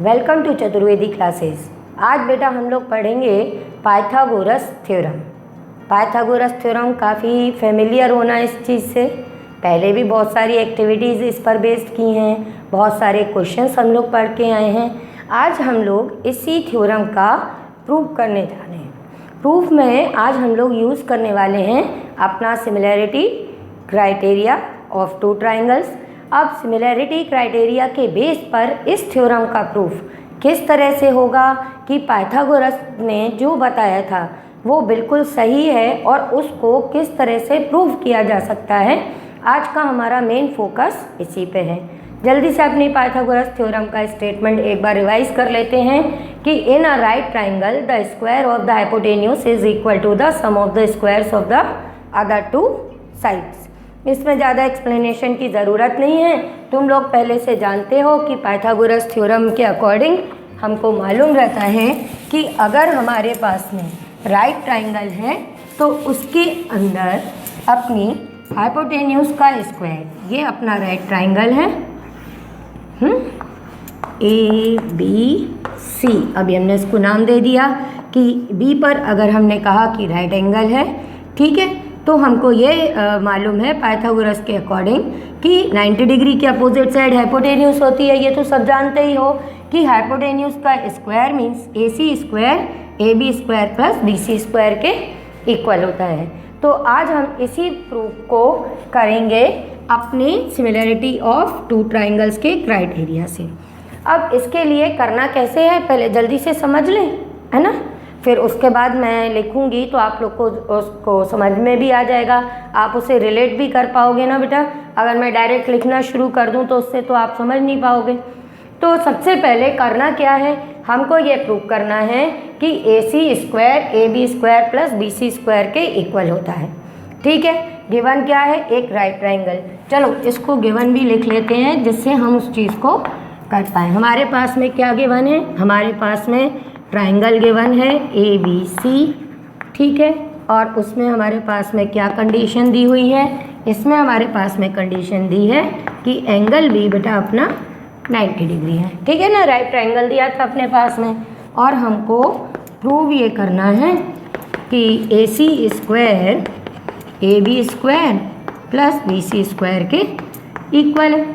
Welcome to Chaturvedi classes. आज बेटा हम लोग पढ़ेंगे पाइथागोरस थ्योरम। पाइथागोरस थ्योरम काफ़ी फेमिलियर होना इस चीज़ से, पहले भी बहुत सारी एक्टिविटीज़ इस पर बेस्ड की हैं, बहुत सारे क्वेश्चंस हम लोग पढ़ के आए हैं। आज हम लोग इसी थ्योरम का प्रूफ करने जा रहे हैं। प्रूफ में आज हम लोग यूज़ करने वाले हैं अपना similarity criteria of two triangles. अब सिमिलैरिटी क्राइटेरिया के बेस पर इस थ्योरम का प्रूफ किस तरह से होगा कि पाइथागोरस ने जो बताया था वो बिल्कुल सही है और उसको किस तरह से प्रूव किया जा सकता है, आज का हमारा मेन फोकस इसी पे है। जल्दी से अपनी पाइथागोरस थ्योरम का स्टेटमेंट एक बार रिवाइज कर लेते हैं कि in a right triangle the square of the hypotenuse is equal to the sum of the squares of the other two sides. इसमें ज़्यादा एक्सप्लेनेशन की ज़रूरत नहीं है, तुम लोग पहले से जानते हो कि पाइथागोरस थ्योरम के अकॉर्डिंग हमको मालूम रहता है कि अगर हमारे पास में राइट ट्राइंगल है तो उसके अंदर अपनी हाइपोटेन्यूज का स्क्वायर, ये अपना राइट ट्राइंगल है ए बी सी। अभी हमने इसको नाम दे दिया कि बी पर अगर हमने कहा कि राइट एंगल है, ठीक है, तो हमको ये मालूम है पाइथागोरस के अकॉर्डिंग कि 90 डिग्री के अपोजिट साइड हाइपोटेन्यूज होती है। ये तो सब जानते ही हो कि हाइपोटेन्यूज का square means A C square A B square plus B C square के इक्वल होता है। तो आज हम इसी प्रूफ को करेंगे अपनी सिमिलैरिटी ऑफ टू ट्राइंगल्स के क्राइटेरिया से। अब इसके लिए करना कैसे है पहले जल्दी से समझ लें, है ना, फिर उसके बाद मैं लिखूंगी तो आप लोग को उसको समझ में भी आ जाएगा, आप उसे रिलेट भी कर पाओगे ना बेटा। अगर मैं डायरेक्ट लिखना शुरू कर दूं तो उससे तो आप समझ नहीं पाओगे। तो सबसे पहले करना क्या है, हमको ये प्रूव करना है कि A C square A B square plus B C square के इक्वल होता है। ठीक है, गिवन क्या है, एक राइट ट्राइंगल। चलो इसको गिवन भी लिख लेते हैं जिससे हम उस चीज़ को कर पाएँ। हमारे पास में क्या गिवन है, हमारे पास में ट्राइंगल गिवन है ए बी सी, ठीक है, और उसमें हमारे पास में क्या कंडीशन दी हुई है, इसमें हमारे पास में कंडीशन दी है कि एंगल बी बेटा अपना 90 डिग्री है। ठीक है ना, राइट ट्राइंगल दिया था अपने पास में, और हमको प्रूव ये करना है कि A C square A B square plus B C square के इक्वल है।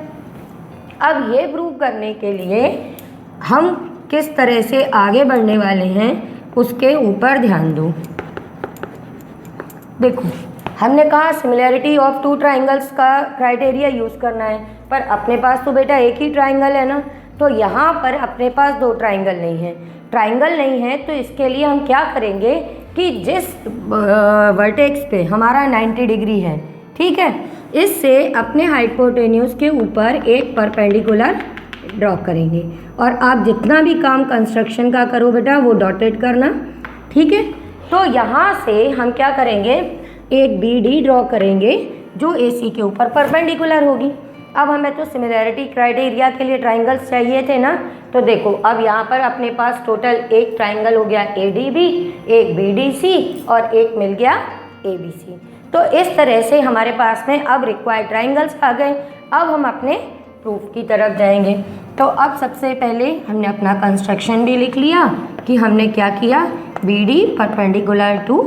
अब ये प्रूव करने के लिए हम किस तरह से आगे बढ़ने वाले हैं उसके ऊपर ध्यान दो। देखो हमने कहा सिमिलैरिटी ऑफ टू ट्राइंगल्स का क्राइटेरिया यूज़ करना है, पर अपने पास तो बेटा एक ही ट्राइंगल है ना, तो यहाँ पर अपने पास दो ट्राइंगल नहीं है। ट्राइंगल नहीं है तो इसके लिए हम क्या करेंगे कि जिस वर्टेक्स पे हमारा 90 डिग्री है, ठीक है, इससे अपने हाइपोटेन्यूज के ऊपर एक परपेंडिकुलर ड्रॉ करेंगे। और आप जितना भी काम कंस्ट्रक्शन का करो बेटा वो डॉटेड करना, ठीक है। तो यहाँ से हम क्या करेंगे, एक बी डी ड्रॉ करेंगे जो ए सी के ऊपर परपेंडिकुलर होगी। अब हमें तो सिमिलैरिटी क्राइटेरिया के लिए ट्राइंगल्स चाहिए थे ना, तो देखो अब यहाँ पर अपने पास टोटल एक ट्राइंगल हो गया ए डी बी, एक बी डी सी और एक मिल गया ए बी सी। तो इस तरह से हमारे पास में अब रिक्वायर्ड ट्राइंगल्स आ गए। अब हम अपने प्रूफ की तरफ जाएंगे। तो अब सबसे पहले हमने अपना कंस्ट्रक्शन भी लिख लिया कि हमने क्या किया, बी डी परपेंडिकुलर टू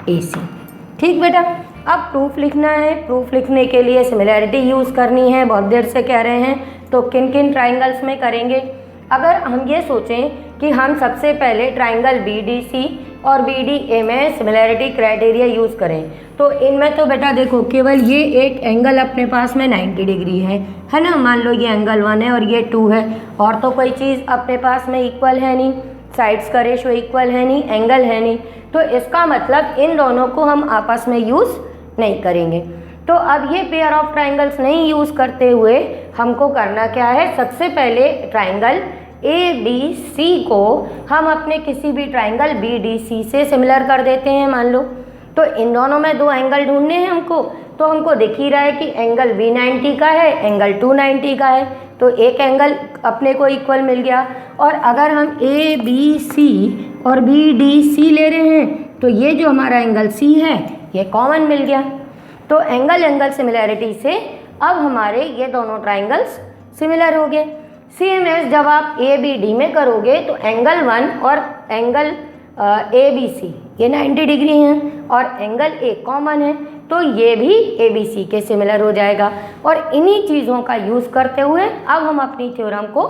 ए सी। ठीक बेटा, अब प्रूफ लिखना है। प्रूफ लिखने के लिए सिमिलैरिटी यूज़ करनी है, बहुत देर से कह रहे हैं, तो किन किन ट्राइंगल्स में करेंगे। अगर हम ये सोचें कि हम सबसे पहले ट्राइंगल बी डी सी और बी डी ए में सिमिलैरिटी क्राइटेरिया यूज़ करें, तो इनमें तो बेटा देखो केवल ये एक एंगल अपने पास में 90 डिग्री है ना, मान लो ये एंगल 1 है और ये 2 है, और तो कोई चीज़ अपने पास में इक्वल है नहीं, साइड्स का रेशो इक्वल है नहीं, एंगल है नहीं, तो इसका मतलब इन दोनों को हम आपस में यूज़ नहीं करेंगे। तो अब ये पेयर ऑफ ट्राइंगल्स नहीं यूज़ करते हुए हमको करना क्या है, सबसे पहले ट्राइंगल ए बी सी को हम अपने किसी भी ट्राइंगल बी डी सी से सिमिलर कर देते हैं मान लो। तो इन दोनों में दो एंगल ढूंढने हैं हमको, तो हमको दिख ही रहा है कि एंगल बी 90 का है, एंगल 290 का है, तो एक एंगल अपने को इक्वल मिल गया। और अगर हम ए बी सी और बी डी सी ले रहे हैं तो ये जो हमारा एंगल सी है ये कॉमन मिल गया। तो एंगल एंगल सिमिलैरिटी से अब हमारे ये दोनों ट्राइंगल्स सिमिलर हो गए। CMS जब आप ABD में करोगे तो एंगल 1 और एंगल ABC ये 90 डिग्री हैं और एंगल A कॉमन है, तो ये भी ABC के सिमिलर हो जाएगा। और इन्हीं चीज़ों का यूज़ करते हुए अब हम अपनी थ्योरम को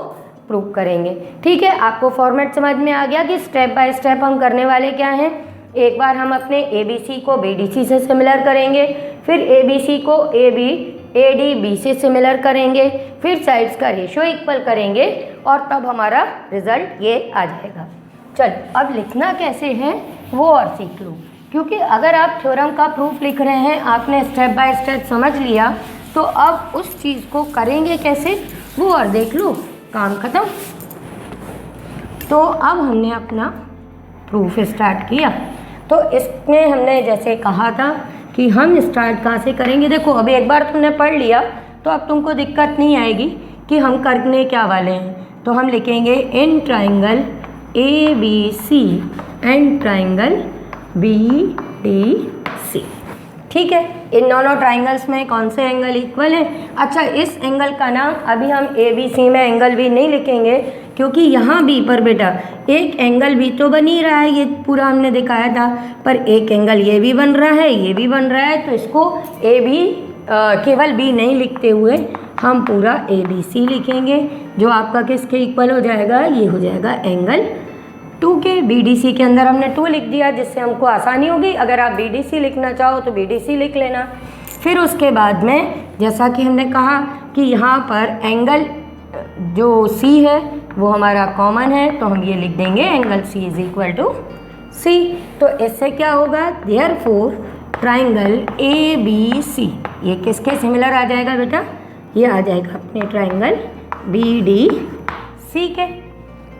प्रूव करेंगे। ठीक है, आपको फॉर्मेट समझ में आ गया कि स्टेप बाय स्टेप हम करने वाले क्या हैं। एक बार हम अपने ABC को BDC से सिमिलर करेंगे, फिर ABC को AD से सिमिलर करेंगे, फिर साइड्स का रेशियो इक्वल करेंगे और तब हमारा रिजल्ट ये आ जाएगा। चल अब लिखना कैसे है वो और सीख लो, क्योंकि अगर आप थ्योरम का प्रूफ लिख रहे हैं, आपने स्टेप बाय स्टेप समझ लिया, तो अब उस चीज़ को करेंगे कैसे वो और देख लो, काम खत्म। तो अब हमने अपना प्रूफ स्टार्ट किया। तो इसमें हमने जैसे कहा था कि हम स्टार्ट कहाँ से करेंगे। देखो अभी एक बार तुमने पढ़ लिया तो अब तुमको दिक्कत नहीं आएगी कि हम करने क्या वाले हैं। तो हम लिखेंगे in triangle ABC and triangle BDC। ठीक है, इन दोनों ट्राइंगल्स में कौन से एंगल इक्वल है। अच्छा, इस एंगल का नाम अभी हम ABC में एंगल B नहीं लिखेंगे, क्योंकि यहाँ B पर बेटा एक एंगल B तो बन ही रहा है, ये पूरा हमने दिखाया था, पर एक एंगल ये भी बन रहा है, ये भी बन रहा है, तो इसको AB केवल B नहीं लिखते हुए हम पूरा ABC लिखेंगे, जो आपका किसके इक्वल हो जाएगा, ये हो जाएगा एंगल 2 के। BDC के अंदर हमने 2 लिख दिया, जिससे हमको आसानी होगी। अगर आप BDC लिखना चाहो तो BDC लिख लेना। फिर उसके बाद में जैसा कि हमने कहा कि यहाँ पर एंगल जो C है वो हमारा कॉमन है, तो हम ये लिख देंगे angle C is equal to C। तो इससे क्या होगा, देयरफॉर ट्राइंगल ABC ये किसके सिमिलर आ जाएगा बेटा, ये आ जाएगा अपने ट्राइंगल BDC के।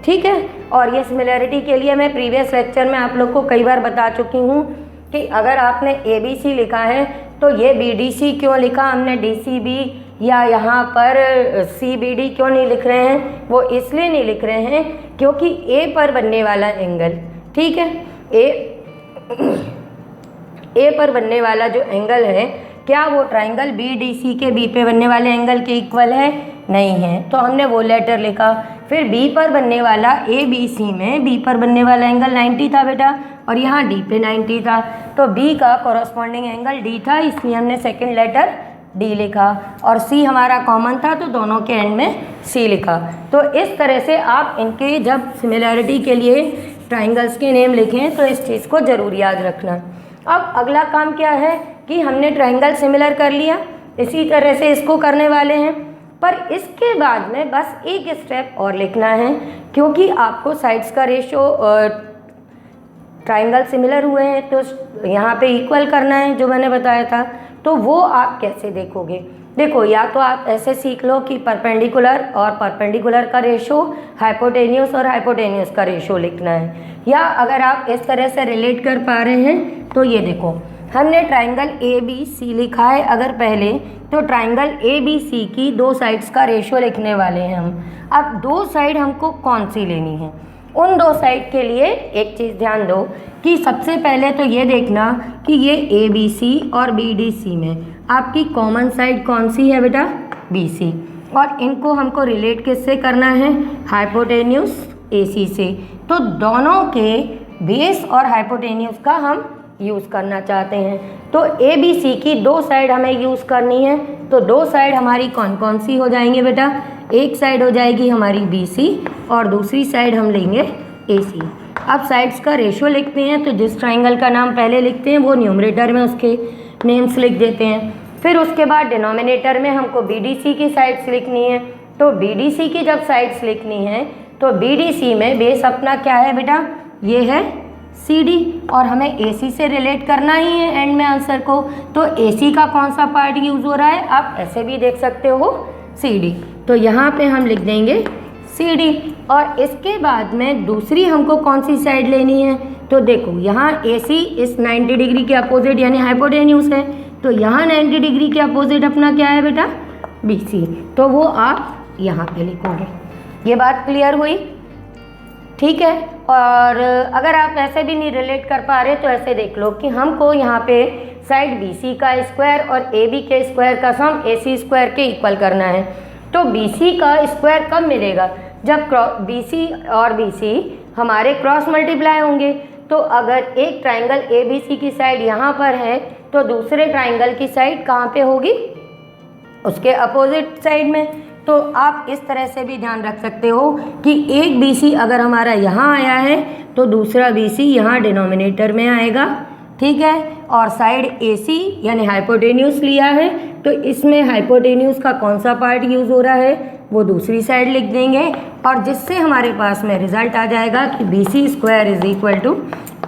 ठीक है, और ये सिमिलैरिटी के लिए मैं प्रीवियस लेक्चर में आप लोग को कई बार बता चुकी हूँ कि अगर आपने ABC लिखा है तो ये BDC क्यों लिखा हमने, DCB या यहाँ पर CBD क्यों नहीं लिख रहे हैं, वो इसलिए नहीं लिख रहे हैं क्योंकि A पर बनने वाला एंगल, ठीक है, A पर बनने वाला जो एंगल है, क्या वो ट्राइंगल BDC के B पे बनने वाले एंगल के इक्वल है, नहीं है, तो हमने वो लेटर लिखा। फिर B पर बनने वाला ABC में B पर बनने वाला एंगल 90 था बेटा, और यहाँ D पे 90 था, तो B का कॉरस्पॉन्डिंग एंगल D था, इसलिए हमने सेकंड लेटर D लिखा, और C हमारा कॉमन था तो दोनों के एंड में C लिखा। तो इस तरह से आप इनके जब सिमिलैरिटी के लिए ट्राइंगल्स के नेम लिखें तो इस चीज़ को ज़रूर याद रखना। अब अगला काम क्या है कि हमने ट्राइंगल सिमिलर कर लिया, इसी तरह से इसको करने वाले हैं, पर इसके बाद में बस एक स्टेप और लिखना है, क्योंकि आपको साइड्स का रेशियो ट्राइंगल सिमिलर हुए हैं तो यहाँ पे इक्वल करना है, जो मैंने बताया था। तो वो आप कैसे देखोगे, देखो या तो आप ऐसे सीख लो कि परपेंडिकुलर और परपेंडिकुलर का रेशियो, हाइपोटेन्यूस और हाइपोटेन्यूस का रेशियो लिखना है, या अगर आप इस तरह से रिलेट कर पा रहे हैं तो ये देखो हमने ट्राइंगल ABC लिखा है अगर पहले, तो ट्राइंगल ABC की 2 साइड्स का रेशियो लिखने वाले हैं हम। अब 2 साइड हमको कौन सी लेनी है, उन 2 साइड के लिए एक चीज़ ध्यान दो कि सबसे पहले तो ये देखना कि ये ABC और BDC में आपकी कॉमन साइड कौन सी है बेटा, BC, और इनको हमको रिलेट किससे करना है, हाइपोटेन्यूस AC से। तो दोनों के बेस और हाइपोटेन्यूस का हम यूज़ करना चाहते हैं, तो ABC की 2 साइड हमें यूज़ करनी है। तो 2 साइड हमारी कौन कौन सी हो जाएंगे बेटा, एक साइड हो जाएगी हमारी BC और दूसरी साइड हम लेंगे AC। अब साइड्स का रेशियो लिखते हैं, तो जिस ट्राइंगल का नाम पहले लिखते हैं वो न्यूमरेटर में उसके नेम्स लिख देते हैं। फिर उसके बाद डिनोमिनेटर में हमको BDC की साइड्स लिखनी है, तो BDC की जब साइड्स लिखनी है तो BDC में बेस अपना क्या है बेटा, ये है CD, और हमें AC से रिलेट करना ही है एंड में आंसर को। तो AC का कौन सा पार्ट यूज़ हो रहा है, आप ऐसे भी देख सकते हो CD, तो यहाँ पे हम लिख देंगे CD। और इसके बाद में दूसरी हमको कौन सी साइड लेनी है, तो देखो यहाँ AC इस 90 डिग्री के अपोजिट यानी हाइपोटेन्यूस है, तो यहाँ 90 डिग्री के अपोजिट अपना क्या है बेटा, BC, तो वो आप यहाँ पे लिखोगे। ये बात क्लियर हुई, ठीक है। और अगर आप ऐसे भी नहीं रिलेट कर पा रहे तो ऐसे देख लो कि हमको यहाँ पे साइड BC का स्क्वायर और AB के स्क्वायर का सम AC स्क्वायर के इक्वल करना है। तो BC का स्क्वायर कब मिलेगा? जब BC और BC हमारे क्रॉस मल्टीप्लाई होंगे। तो अगर एक ट्राइंगल ABC की साइड यहाँ पर है तो दूसरे ट्राइंगल की साइड कहाँ पे होगी? उसके अपोजिट साइड में। तो आप इस तरह से भी ध्यान रख सकते हो कि एक BC अगर हमारा यहाँ आया है तो दूसरा BC यहाँ डिनोमिनेटर में आएगा, ठीक है। और साइड AC यानी हाइपोटेन्यूस लिया है तो इसमें हाइपोटेन्यूस का कौन सा पार्ट यूज़ हो रहा है वो दूसरी साइड लिख देंगे, और जिससे हमारे पास में रिजल्ट आ जाएगा कि BC square is equal to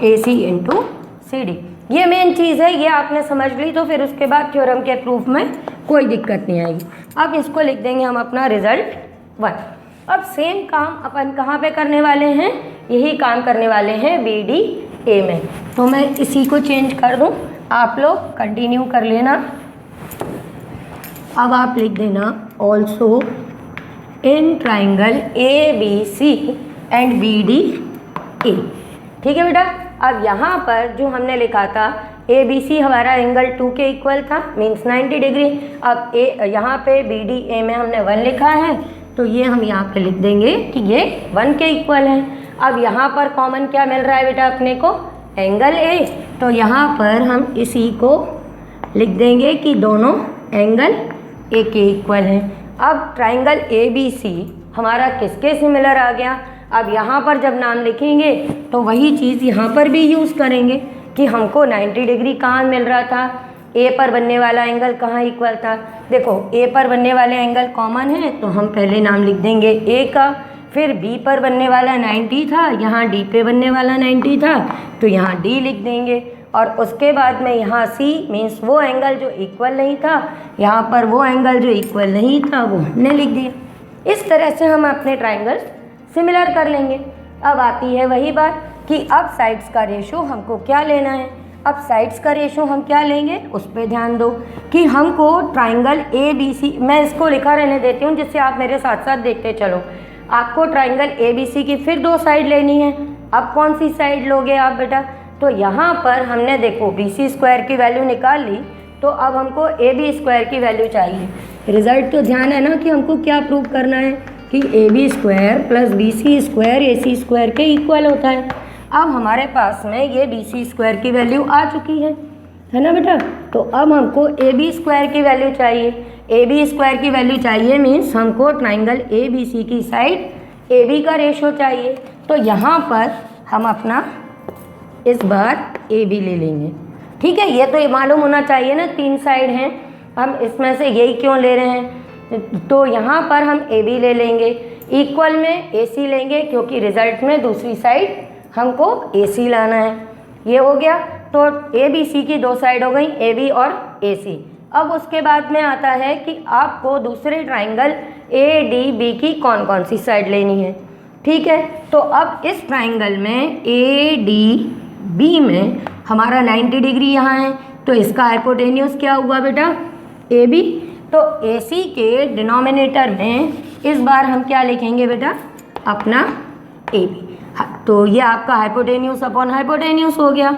AC into CD। ये मेन चीज़ है, ये आपने समझ ली तो फिर उसके बाद थ्योरम के प्रूफ में कोई दिक्कत नहीं आएगी। अब इसको लिख देंगे हम अपना रिजल्ट 1। अब सेम काम अपन कहाँ पे करने वाले हैं? यही काम करने वाले हैं BDA में। तो मैं इसी को चेंज कर दूँ, आप लोग कंटिन्यू कर लेना। अब आप लिख देना also in triangle ABC and BDA, ठीक है बेटा। अब यहाँ पर जो हमने लिखा था ABC हमारा एंगल 2 के इक्वल था, मीन्स 90 डिग्री। अब यहाँ पे BDA में हमने 1 लिखा है तो ये हम यहाँ पे लिख देंगे कि ये 1 के इक्वल है। अब यहाँ पर कॉमन क्या मिल रहा है बेटा अपने को? Angle A। तो यहाँ पर हम इसी को लिख देंगे कि दोनों एंगल A के इक्वल हैं। अब ट्राइंगल ABC हमारा किसके सिमिलर आ गया? अब यहाँ पर जब नाम लिखेंगे तो वही चीज़ यहाँ पर भी यूज़ करेंगे कि हमको 90 डिग्री कहाँ मिल रहा था, A पर बनने वाला एंगल कहाँ इक्वल था। देखो A पर बनने वाले एंगल कॉमन है तो हम पहले नाम लिख देंगे A का, फिर B पर बनने वाला 90 था, यहाँ D पे बनने वाला 90 था तो यहाँ D लिख देंगे, और उसके बाद में यहाँ C मीन्स वो एंगल जो इक्वल नहीं था, यहाँ पर वो एंगल जो इक्वल नहीं था वो हमने लिख दिया। इस तरह से हम अपने ट्राइंगल्स सिमिलर कर लेंगे। अब आती है वही बात कि अब साइड्स का रेशो हमको क्या लेना है। अब साइड्स का रेशो हम क्या लेंगे उस पर ध्यान दो कि हमको ट्राइंगल ABC, मैं इसको लिखा रहने देती हूँ जिससे आप मेरे साथ साथ देखते चलो। आपको ट्राइंगल ABC की फिर 2 साइड लेनी है। अब कौन सी साइड लोगे आप बेटा? तो यहाँ पर हमने देखो BC स्क्वायर की वैल्यू निकाल ली, तो अब हमको AB स्क्वायर की वैल्यू चाहिए। रिजल्ट तो ध्यान है ना कि हमको क्या प्रूव करना है कि AB square plus BC square AC square के इक्वल होता है। अब हमारे पास में ये BC स्क्वायर की वैल्यू आ चुकी है ना बेटा। तो अब हमको AB स्क्वायर की वैल्यू चाहिए। AB स्क्वायर की वैल्यू चाहिए मीन्स हमको ट्राइंगल ABC की साइड AB का रेशो चाहिए। तो यहाँ पर हम अपना इस बार AB ले लेंगे, ठीक है। ये तो ये मालूम होना चाहिए ना 3 साइड हैं, हम इसमें से यही क्यों ले रहे हैं। तो यहाँ पर हम AB ले लेंगे, इक्वल में AC लेंगे क्योंकि रिजल्ट में दूसरी साइड हमको AC लाना है। ये हो गया। तो ABC की 2 साइड हो गई, AB और AC। अब उसके बाद में आता है कि आपको दूसरे ट्राइंगल ADB की कौन कौन सी साइड लेनी है, ठीक है। तो अब इस ट्राइंगल में ADB में हमारा 90 डिग्री यहाँ है तो इसका हाइपोटेन्यूस क्या हुआ बेटा? AB। तो AC के डिनोमिनेटर में इस बार हम क्या लिखेंगे बेटा? अपना AB। तो ये आपका हाइपोटेन्यूस अपॉन हाइपोटेन्यूस हो गया।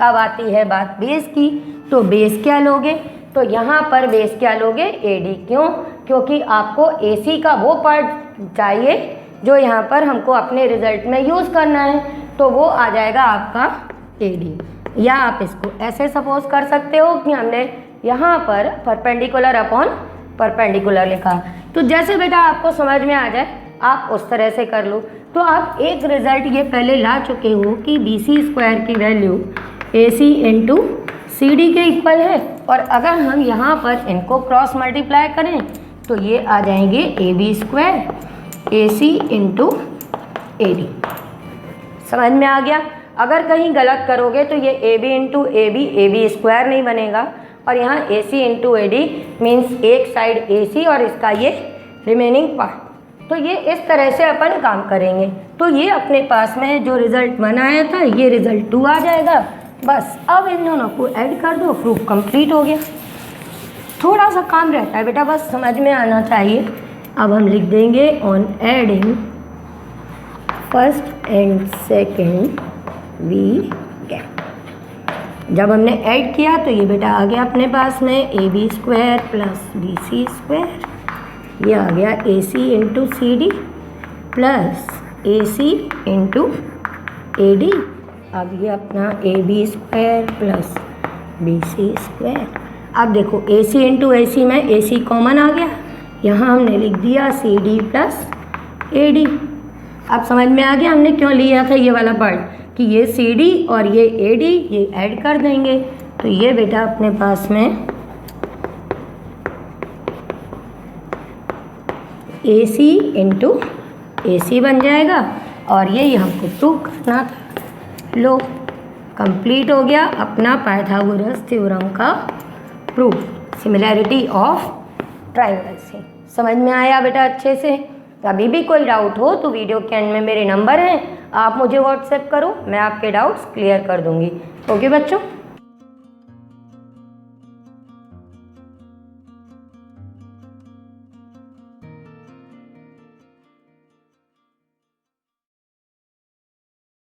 अब आती है बात बेस की। तो बेस क्या लोगे? तो यहाँ पर बेस क्या लोगे? AD। क्यों? क्योंकि आपको AC का वो पार्ट चाहिए जो यहाँ पर हमको अपने रिजल्ट में यूज़ करना है, तो वो आ जाएगा आपका AD। या आप इसको ऐसे सपोज कर सकते हो कि हमने यहाँ पर परपेंडिकुलर अपॉन परपेंडिकुलर लिखा। तो जैसे बेटा आपको समझ में आ जाए आप उस तरह से कर लो। तो आप एक रिजल्ट ये पहले ला चुके हो कि BC स्क्वायर की वैल्यू AC इंटू CD के इक्वल है, और अगर हम यहाँ पर इनको क्रॉस मल्टीप्लाई करें तो ये आ जाएंगे AB square AC into AD। समझ में आ गया? अगर कहीं गलत करोगे तो ये AB इंटू AB स्क्वायर नहीं बनेगा, और यहाँ AC इंटू AD मीन्स एक साइड AC और इसका ये रिमेनिंग पार्ट। तो ये इस तरह से अपन काम करेंगे। तो ये अपने पास में जो रिज़ल्ट 1 आया था ये रिज़ल्ट 2 आ जाएगा। बस अब इन दोनों को ऐड कर दो, प्रूफ कंप्लीट हो गया। थोड़ा सा काम रहता है बेटा, बस समझ में आना चाहिए। अब हम लिख देंगे on adding first and second we can. जब हमने ऐड किया तो ये बेटा आ गया अपने पास में AB square plus BC square ये आ गया A C into C D plus A C into A D. अब ये अपना A B square plus B C square. अब देखो ए सी इंटू ए सी में ए सी कॉमन आ गया, यहाँ हमने लिख दिया C D plus A D. अब समझ में आ गया हमने क्यों लिया था ये वाला पार्ट, कि ये सी डी और ये ए डी ये ऐड कर देंगे, तो ये बेटा अपने पास में ए सी इंटू ए सी बन जाएगा, और ये हमको प्रूव करना था। लो कंप्लीट हो गया अपना पाइथागोरस थ्योरम का प्रूफ, सिमिलैरिटी ऑफ ट्राइंगल से। समझ में आया बेटा अच्छे से? अभी भी कोई डाउट हो तो वीडियो के एंड में मेरे नंबर हैं, आप मुझे व्हाट्सएप करो, मैं आपके डाउट्स क्लियर कर दूंगी। ओके बच्चों।